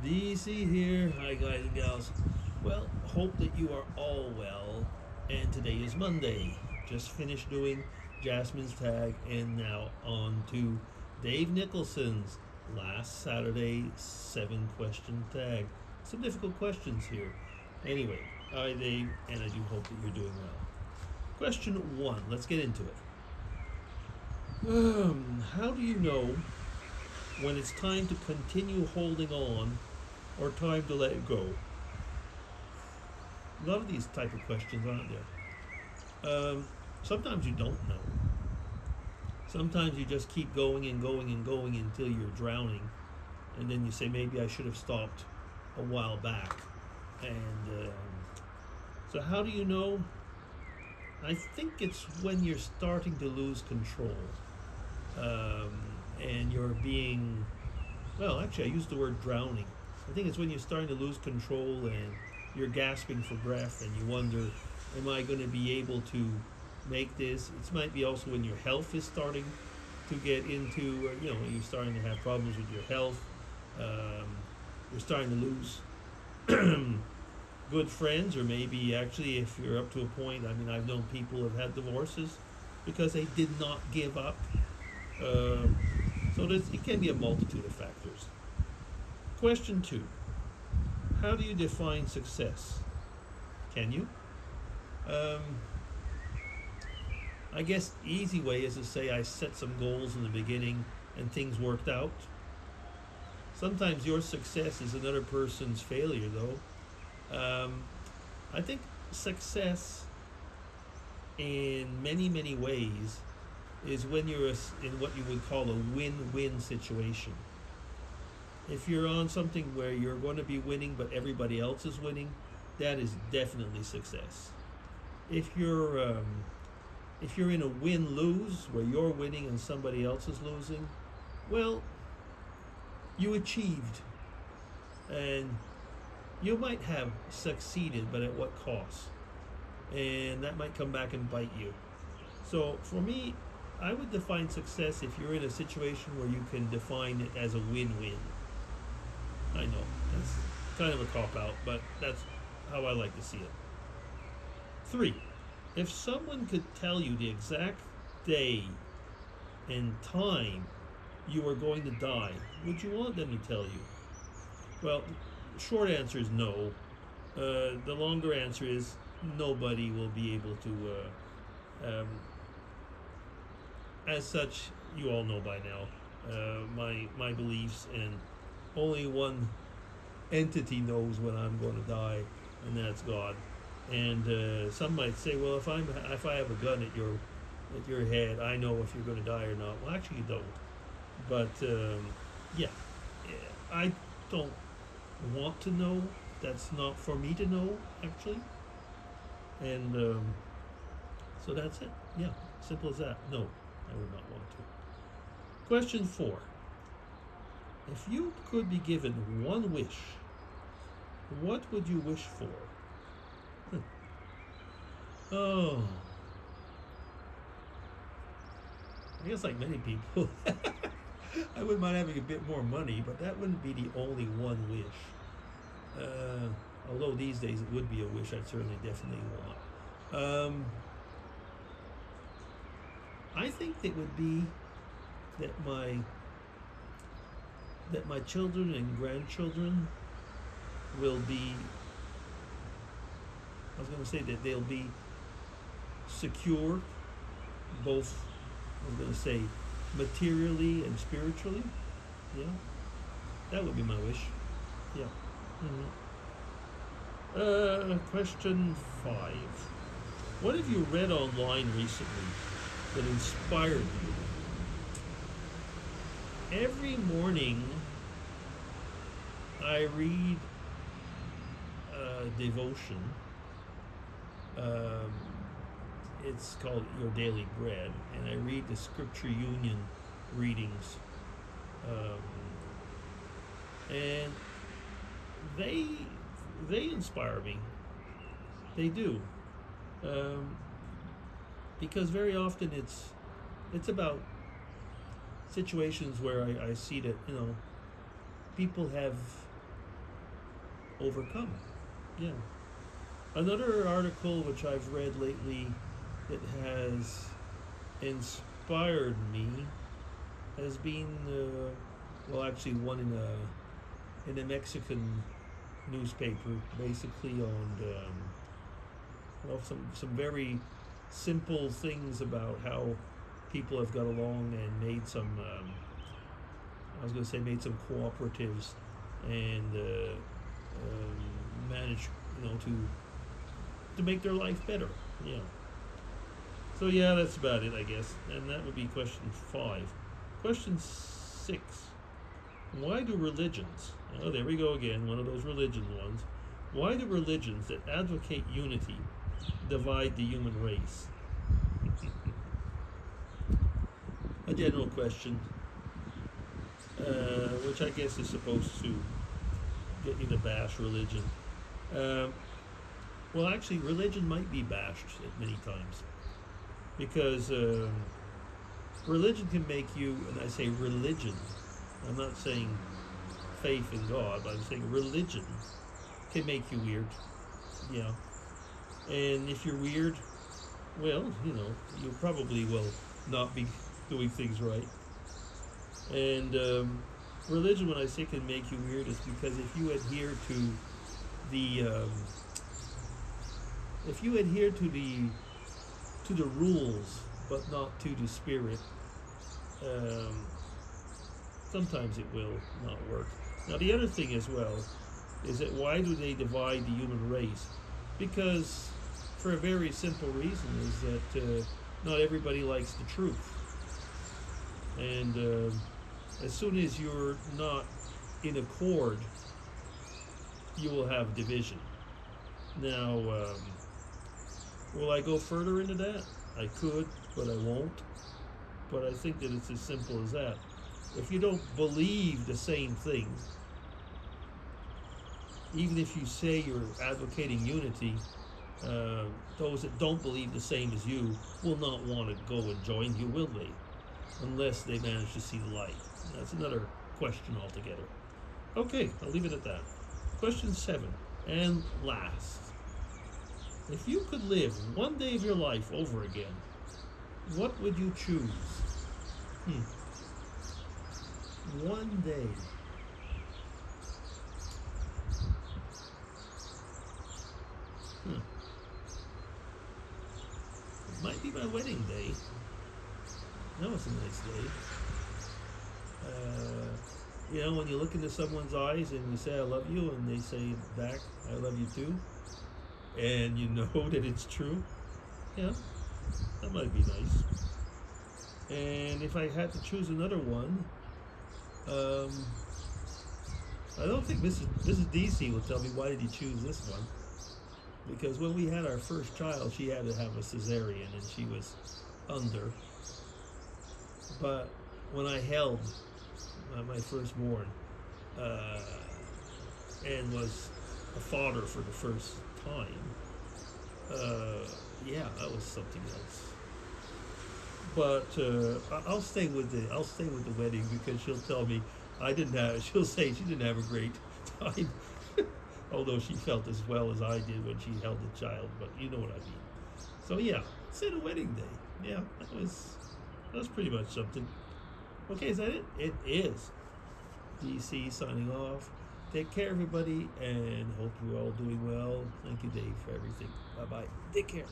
DC here. Hi, guys and gals. Well, hope that you are all well. And today is Monday. Just finished doing Jasmine's tag, and now on to Dave Nicholson's last Saturday 7 question tag. Some difficult questions here. Anyway, hi, Dave, and I do hope that you're doing well. Question 1. Let's get into it. How do you know when it's time to continue holding on or time to let it go? A lot of these type of questions, aren't there? Sometimes you don't know. Sometimes you just keep going and going and going until you're drowning, and then you say, maybe I should have stopped a while back. And so how do you know? I think it's when you're starting to lose control. And you're being, well, actually, I used the word drowning. I think it's when you're starting to lose control and you're gasping for breath and you wonder, am I going to be able to make this? It might be also when your health is starting to get into, you're starting to have problems with your health. You're starting to lose good friends, or maybe actually if you're up to a point, I've known people who have had divorces because they did not give up. So it can be a multitude of factors. Question 2. How do you define success? Can you? I guess easy way is to say I set some goals in the beginning and things worked out. Sometimes your success is another person's failure, though. I think success in many, many ways is when you're in what you would call a win-win situation. If you're on something where you're going to be winning but everybody else is winning, that is definitely success. If you're in a win-lose where you're winning and somebody else is losing, well, you achieved, and you might have succeeded, but at what cost? And that might come back and bite you. So for me, I would define success if you're in a situation where you can define it as a win-win. I know, that's kind of a cop-out, but that's how I like to see it. 3. If someone could tell you the exact day and time you are going to die, would you want them to tell you? Well, short answer is no. The longer answer is nobody will be able to. As such, you all know by now my beliefs, and only one entity knows when I'm going to die, and that's God. And some might say, well, if I have a gun at your head, I know if you're going to die or not. Well, actually, you don't. But yeah, I don't want to know. That's not for me to know, actually. And so that's it. Yeah, simple as that. No, I would not want to. Question 4. If you could be given one wish, what would you wish for? Oh, I guess like many people, I wouldn't mind having a bit more money, but that wouldn't be the only one wish. Although these days it would be a wish I'd certainly definitely want. I think it would be that my children and grandchildren will be, I was going to say that they'll be secure, both, I was going to say, materially and spiritually. Yeah, that would be my wish. Yeah. Question 5. What have you read online recently that inspired you? Every morning I read devotion. It's called Your Daily Bread, and I read the Scripture Union readings, and they inspire me. They do, because very often it's about situations where I see that people have overcome. Yeah. Another article which I've read lately that has inspired me has been, well, actually one in a Mexican newspaper, basically on well, some very simple things about how people have got along and made some. I was going to say made some cooperatives and managed, to make their life better. Yeah. So yeah, that's about it, I guess. And that would be question 5. Question 6. Why do religions, oh, there we go again, one of those religion ones. Why do religions that advocate unity divide the human race? A general question, which I guess is supposed to get you to bash religion. Well, actually, religion might be bashed at many times because religion can make you, and I say religion, I'm not saying faith in God, but I'm saying religion can make you weird. Yeah. And if you're weird, well, you probably will not be doing things right. And religion, when I say can make you weird, is because if you adhere to the rules, but not to the spirit, sometimes it will not work. Now, the other thing as well is that why do they divide the human race? Because for a very simple reason is that not everybody likes the truth. And as soon as you're not in accord, you will have division. Now, will I go further into that? I could, but I won't. But I think that it's as simple as that. If you don't believe the same thing, even if you say you're advocating unity, those that don't believe the same as you will not want to go and join you, will they? Unless they manage to see the light. That's another question altogether. Okay, I'll leave it at that. Question 7, and last. If you could live one day of your life over again, what would you choose? One day. It might be my wedding day. That was a nice day. When you look into someone's eyes and you say, I love you, and they say back, I love you too, and you know that it's true, yeah, that might be nice. And if I had to choose another one, I don't think Mrs. DC will tell me why did you choose this one. Because when we had our first child, she had to have a cesarean and she was under. But when I held my firstborn and was a father for the first time, yeah, that was something else. But I'll stay with the wedding because she'll tell me she'll say she didn't have a great time. Although she felt as well as I did when she held the child, but you know what I mean. So yeah, say the wedding day. Yeah, that was pretty much something. Okay, is that it? It is. DC signing off. Take care, everybody, and hope you're all doing well. Thank you, Dave, for everything. Bye-bye. Take care.